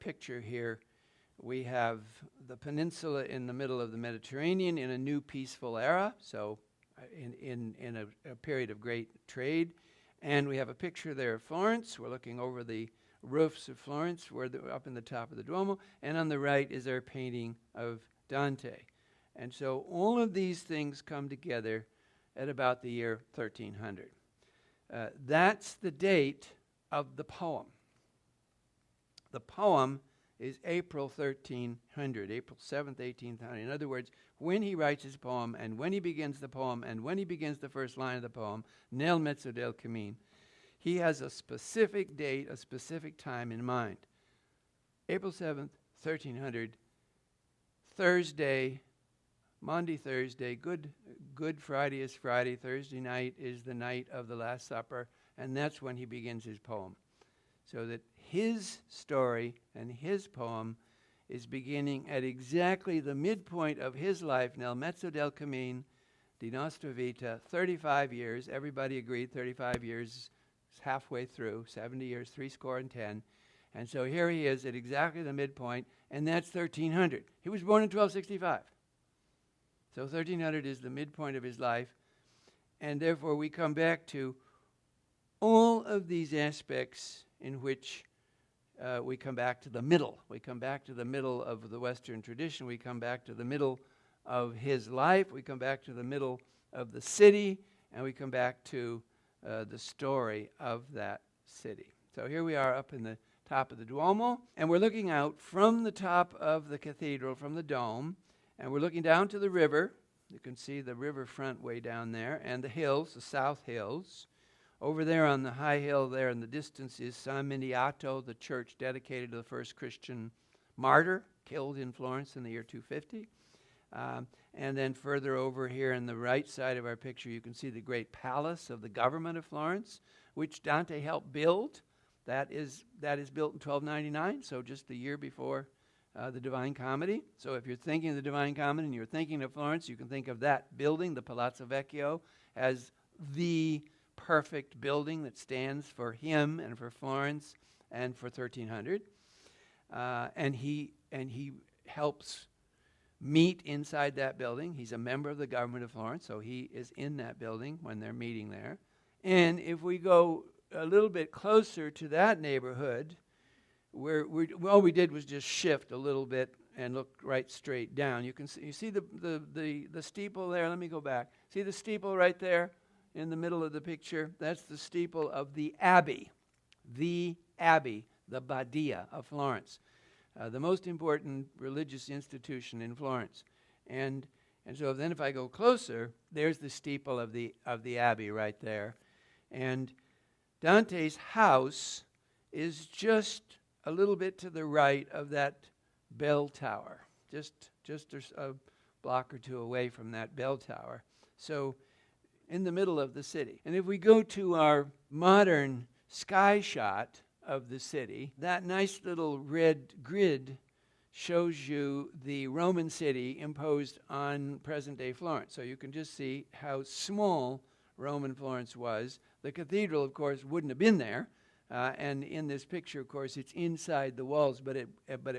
picture here, we have the peninsula in the middle of the Mediterranean in a new peaceful era, so in a period of great trade. And we have a picture there of Florence. We're looking over the roofs of Florence. We're up in the top of the Duomo. And on the right is our painting of Dante. And so all of these things come together at about the year 1300. That's the date of the poem. The poem is April 1300, April 7th, 1800. In other words, when he writes his poem and when he begins the poem and when he begins the first line of the poem, Nel mezzo del cammin, he has a specific date, a specific time in mind. April 7th, 1300, Thursday, Maundy Thursday, Good Friday is Friday, Thursday night is the night of the Last Supper, and that's when he begins his poem. So that his story and his poem is beginning at exactly the midpoint of his life, nel mezzo del cammin di nostra vita, 35 years. Everybody agreed 35 years is halfway through, 70 years, 70. And so here he is at exactly the midpoint, and that's 1300. He was born in 1265. So 1300 is the midpoint of his life, and therefore we come back to all of these aspects in which we come back to the middle. We come back to the middle of the Western tradition. We come back to the middle of his life. We come back to the middle of the city, and we come back to the story of that city. So here we are up in the top of the Duomo, and we're looking out from the top of the cathedral, from the dome, and we're looking down to the river. You can see the riverfront way down there, and the hills, the South Hills. Over there on the high hill there in the distance is San Miniato, the church dedicated to the first Christian martyr killed in Florence in the year 250. And then further over here on the right side of our picture, you can see the great palace of the government of Florence, which Dante helped build. That is built in 1299, so just the year before the Divine Comedy. So if you're thinking of the Divine Comedy and you're thinking of Florence, you can think of that building, the Palazzo Vecchio, as the perfect building that stands for him and for Florence and for 1300. And he helps meet inside that building. He's a member of the government of Florence, so he is in that building when they're meeting there. And if we go a little bit closer to that neighborhood, where all we did was just shift a little bit and look right straight down. You see the steeple there. Let me go back. See the steeple right there in the middle of the picture? That's the steeple of the Abbey, the Badia of Florence, the most important religious institution in Florence. And so then if I go closer, there's the steeple of the Abbey right there. And Dante's house is just a little bit to the right of that bell tower, just a block or two away from that bell tower. So in the middle of the city. And if we go to our modern sky shot of the city, that nice little red grid shows you the Roman city imposed on present-day Florence. So you can just see how small Roman Florence was. The cathedral, of course, wouldn't have been there. And in this picture, of course, it's inside the walls, but it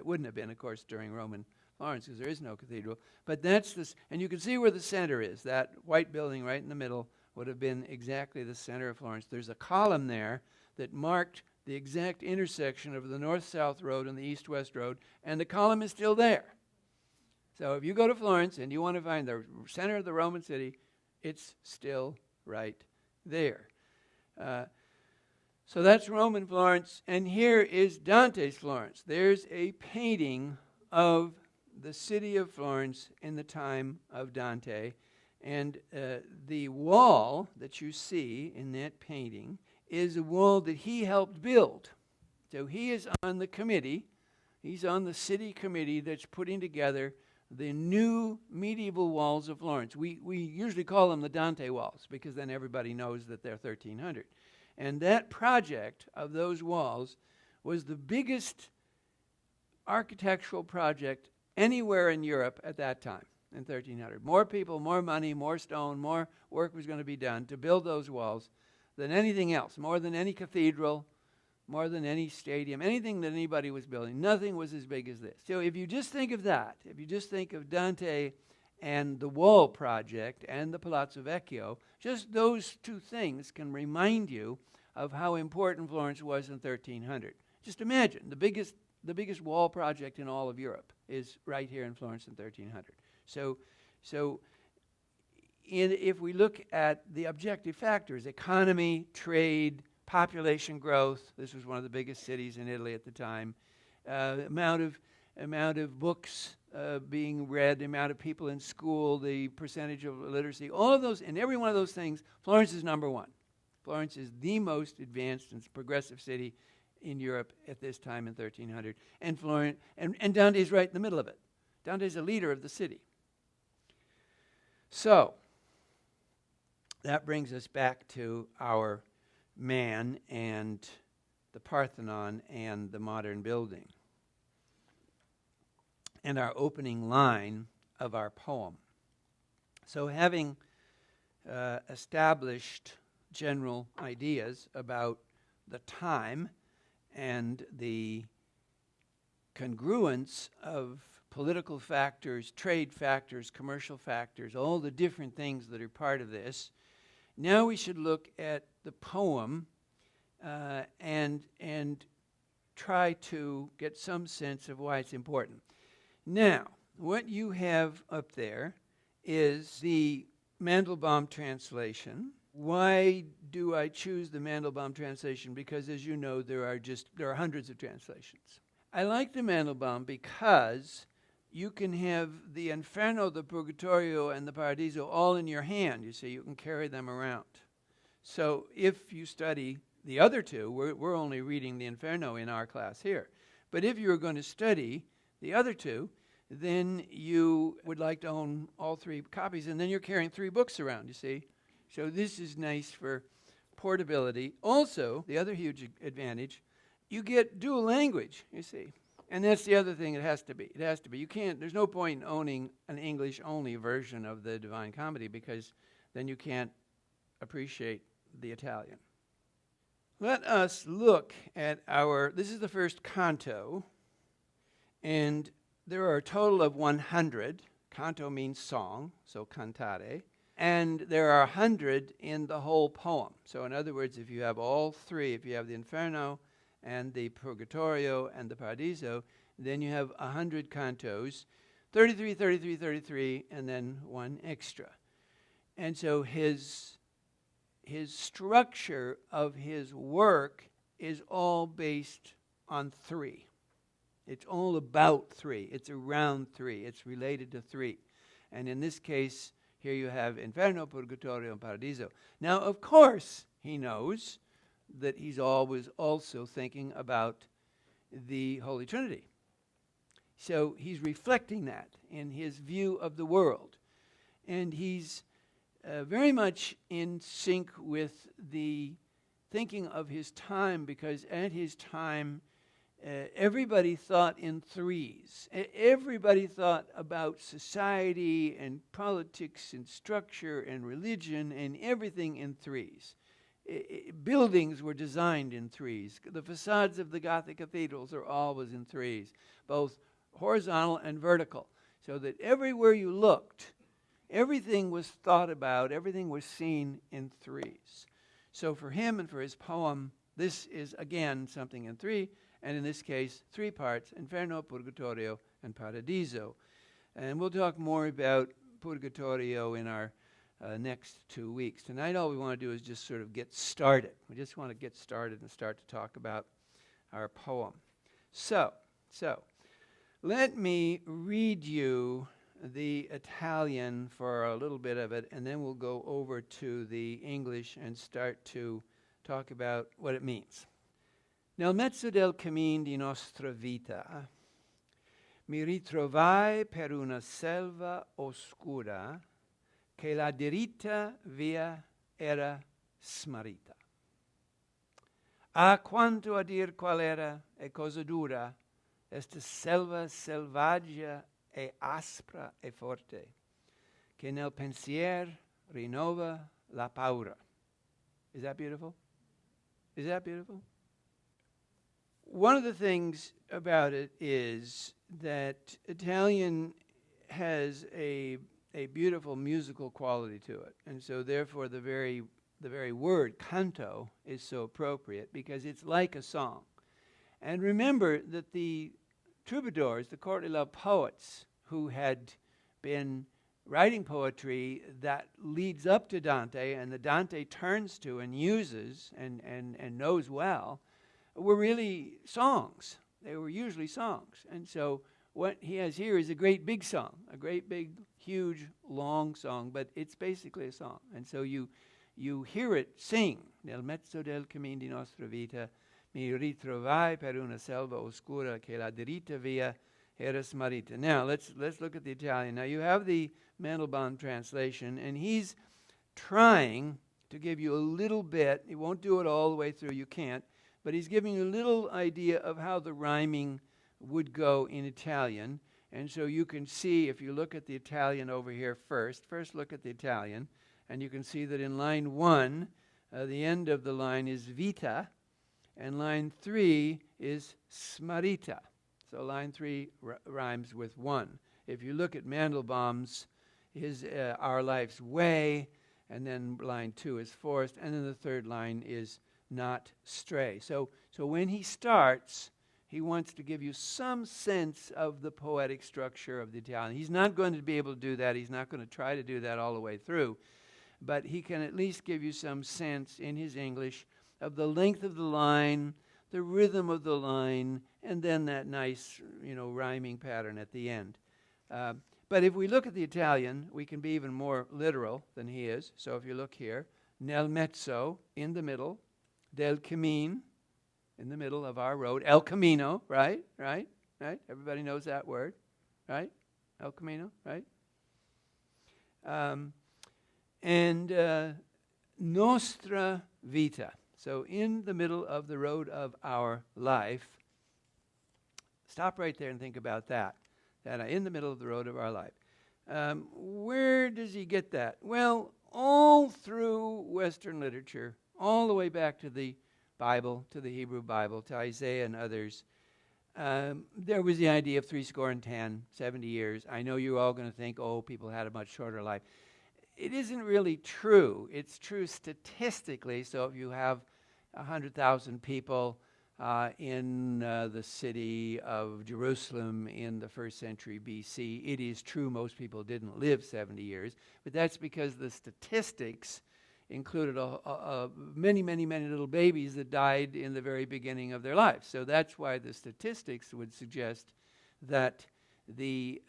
wouldn't have been, of course, during Roman Florence, because there is no cathedral. But that's this, and you can see where the center is. That white building right in the middle would have been exactly the center of Florence. There's a column there that marked the exact intersection of the north-south road and the east-west road, and the column is still there. So if you go to Florence and you want to find the center of the Roman city, it's still right there. So that's Roman Florence, and here is Dante's Florence. There's a painting of the city of Florence in the time of Dante, and the wall that you see in that painting is a wall that he helped build. So he is on the committee, he's on the city committee that's putting together the new medieval walls of Florence. We usually call them the Dante walls, because then everybody knows that they're 1300. And that project of those walls was the biggest architectural project anywhere in Europe at that time, in 1300. More people, more money, more stone, more work was going to be done to build those walls than anything else, more than any cathedral, more than any stadium, anything that anybody was building. Nothing was as big as this. So if you just think of that, if you just think of Dante and the wall project and the Palazzo Vecchio, just those two things can remind you of how important Florence was in 1300. Just imagine, the biggest wall project in all of Europe is right here in Florence in 1300. So if we look at the objective factors, economy, trade, population growth, this was one of the biggest cities in Italy at the time, amount of books being read, the amount of people in school, the percentage of literacy, all of those, and every one of those things, Florence is number one. Florence is the most advanced and progressive city in Europe at this time in 1300. And Dante's right in the middle of it. Dante's a leader of the city. So, that brings us back to our man and the Parthenon and the modern building. And our opening line of our poem. So having established general ideas about the time and the congruence of political factors, trade factors, commercial factors, all the different things that are part of this, now we should look at the poem and try to get some sense of why it's important. Now, what you have up there is the Mandelbaum translation. Why do I choose the Mandelbaum translation? Because, as you know, there are hundreds of translations. I like the Mandelbaum because you can have the Inferno, the Purgatorio, and the Paradiso all in your hand. You see, you can carry them around. So if you study the other two, we're only reading the Inferno in our class here. But if you were going to study the other two, then you would like to own all three copies, and then you're carrying three books around, you see. So this is nice for portability. Also, the other huge advantage, you get dual language, you see. And that's the other thing it has to be. It has to be. You can't, there's no point in owning an English-only version of the Divine Comedy because then you can't appreciate the Italian. Let us look at this is the first canto, and there are a total of 100. Canto means song, so cantare. And there are 100 in the whole poem. So in other words, if you have all three, if you have the Inferno and the Purgatorio and the Paradiso, then you have 100 cantos, 33, 33, 33, and then one extra. And so his structure of his work is all based on three. It's all about three. It's around three. It's related to three. And in this case, here you have Inferno, Purgatorio, and Paradiso. Now, of course, he knows that he's always also thinking about the Holy Trinity. So he's reflecting that in his view of the world. And he's very much in sync with the thinking of his time, because at his time, everybody thought in threes. Everybody thought about society and politics and structure and religion and everything in threes. Buildings were designed in threes. The facades of the Gothic cathedrals are always in threes, both horizontal and vertical, so that everywhere you looked, everything was thought about, everything was seen in threes. So for him and for his poem, this is again something in three, and in this case, three parts: Inferno, Purgatorio, and Paradiso. And we'll talk more about Purgatorio in our next 2 weeks. Tonight, all we want to do is just sort of get started. We just want to get started and start to talk about our poem. So let me read you the Italian for a little bit of it, and then we'll go over to the English and start to talk about what it means. Nel mezzo del cammin di nostra vita mi ritrovai per una selva oscura che la diritta via era smarrita. Ah, quanto a dir qual era e cosa dura esta selva selvaggia e aspra e forte, che nel pensier rinnova la paura. Is that beautiful? Is that beautiful? one of the things about it is that Italian has a beautiful musical quality to it, and so therefore the very word canto is so appropriate because it's like a song. And remember that the troubadours, the courtly love poets who had been writing poetry that leads up to Dante and that Dante turns to and uses and knows well, were really songs. They were usually songs. And so what he has here is a great big song, a great big, huge, long song, but it's basically a song. And so you hear it sing. Nel mezzo del cammin di nostra vita mi ritrovai per una selva oscura che la diritta via era smarrita. Now, let's look at the Italian. Now, you have the Mandelbaum translation, and he's trying to give you a little bit. He won't do it all the way through. You can't. But he's giving you a little idea of how the rhyming would go in Italian. And so you can see, if you look at the Italian over here first look at the Italian, and you can see that in line 1, the end of the line is vita, and line 3 is smarrita. So line 3 rhymes with 1. If you look at Mandelbaum's, his Our Life's Way, and then line 2 is forest, and then the third line is not stray. So when he starts, he wants to give you some sense of the poetic structure of the Italian. He's not going to be able to do that. He's not going to try to do that all the way through. But he can at least give you some sense in his English of the length of the line, the rhythm of the line, and then that nice, rhyming pattern at the end. But if we look at the Italian, we can be even more literal than he is. So if you look here, nel mezzo, in the middle, del cammin, in the middle of our road, el camino, right? Everybody knows that word, right? El camino, right? And nostra vita. So in the middle of the road of our life, stop right there and think about that. In the middle of the road of our life. Where does he get that? Well, all through Western literature, all the way back to the Bible, to the Hebrew Bible, to Isaiah and others, there was the idea of 70 years. I know you're all going to think, people had a much shorter life. It isn't really true. It's true statistically. So if you have 100,000 people in the city of Jerusalem in the 1st century BC, it is true most people didn't live 70 years. But that's because the statistics included many little babies that died in the very beginning of their lives. So that's why the statistics would suggest that the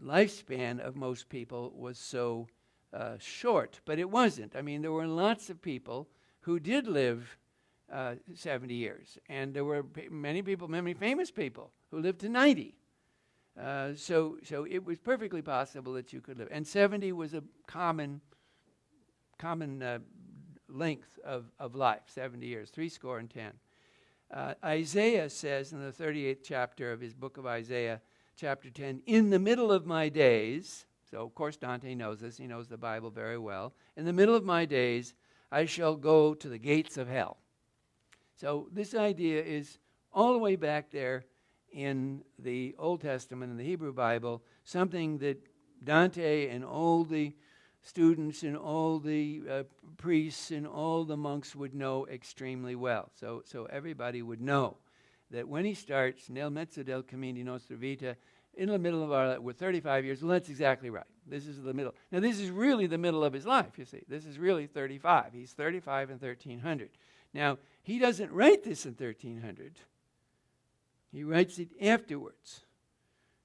lifespan of most people was so short. But it wasn't. I mean, there were lots of people who did live 70 years. And there were many famous people who lived to 90. So it was perfectly possible that you could live. And 70 was a common length of life, 70 years, 70. Isaiah says in the 38th chapter of his book of Isaiah, chapter 10, in the middle of my days, so of course Dante knows this, he knows the Bible very well, in the middle of my days I shall go to the gates of hell. So this idea is all the way back there in the Old Testament, in the Hebrew Bible, something that Dante and all the students and all the priests and all the monks would know extremely well. So everybody would know that when he starts, nel mezzo del cammin di nostra vita, in the middle of our life, we're 35 years, well, that's exactly right. This is the middle. Now, this is really the middle of his life, you see. This is really 35. He's 35 in 1300. Now, he doesn't write this in 1300. He writes it afterwards.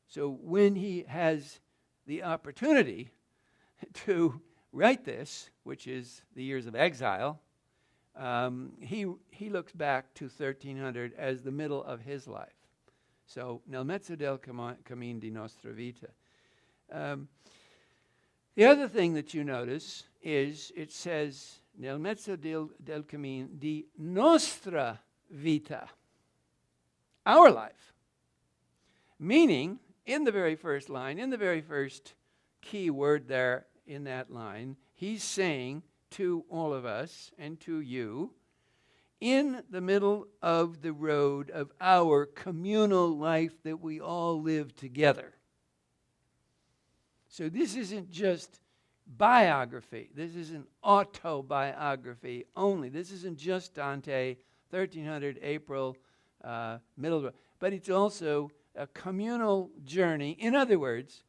So when he has the opportunity to write this, which is the years of exile, he looks back to 1300 as the middle of his life. So, nel mezzo del cammin di nostra vita. The other thing that you notice is it says, nel mezzo del cammin di nostra vita. Our life. Meaning, in the very first line, in the very first key word there in that line, he's saying to all of us and to you, in the middle of the road of our communal life that we all live together. So this isn't just biography. This isn't autobiography only. This isn't just Dante, 1300 April, middle of the road. But it's also a communal journey. In other words,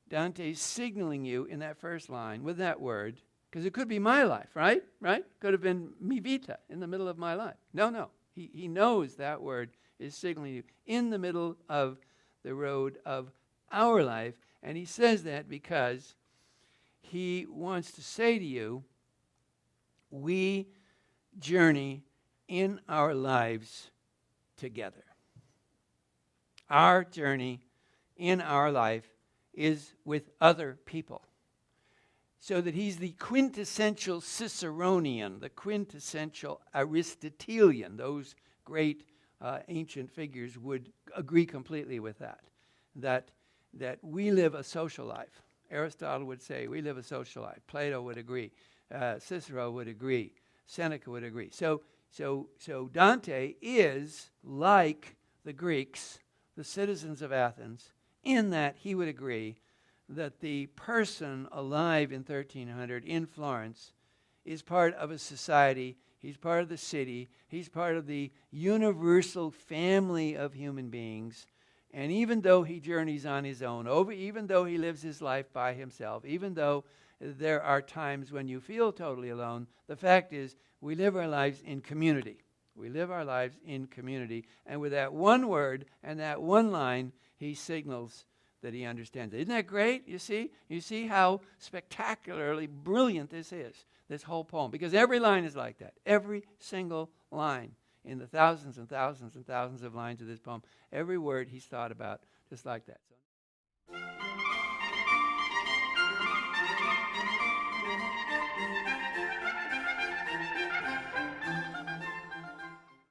Dante's signaling you in that first line with that word, because it could be my life, right? Right? Could have been mi vita, in the middle of my life. No. He knows that word is signaling you in the middle of the road of our life. And he says that because he wants to say to you, we journey in our lives together. Our journey in our life is with other people. So that he's the quintessential Ciceronian, the quintessential Aristotelian. Those great ancient figures would agree completely with that. That we live a social life. Aristotle would say we live a social life. Plato would agree. Cicero would agree. Seneca would agree. So Dante is like the Greeks, the citizens of Athens, in that he would agree that the person alive in 1300 in Florence is part of a society, he's part of the city, he's part of the universal family of human beings. And even though he journeys on his own, even though he lives his life by himself, even though there are times when you feel totally alone, the fact is we live our lives in community. We live our lives in community. And with that one word and that one line, he signals that he understands it. Isn't that great? You see? You see how spectacularly brilliant this is, this whole poem. Because every line is like that. Every single line in the thousands and thousands and thousands of lines of this poem. Every word he's thought about just like that.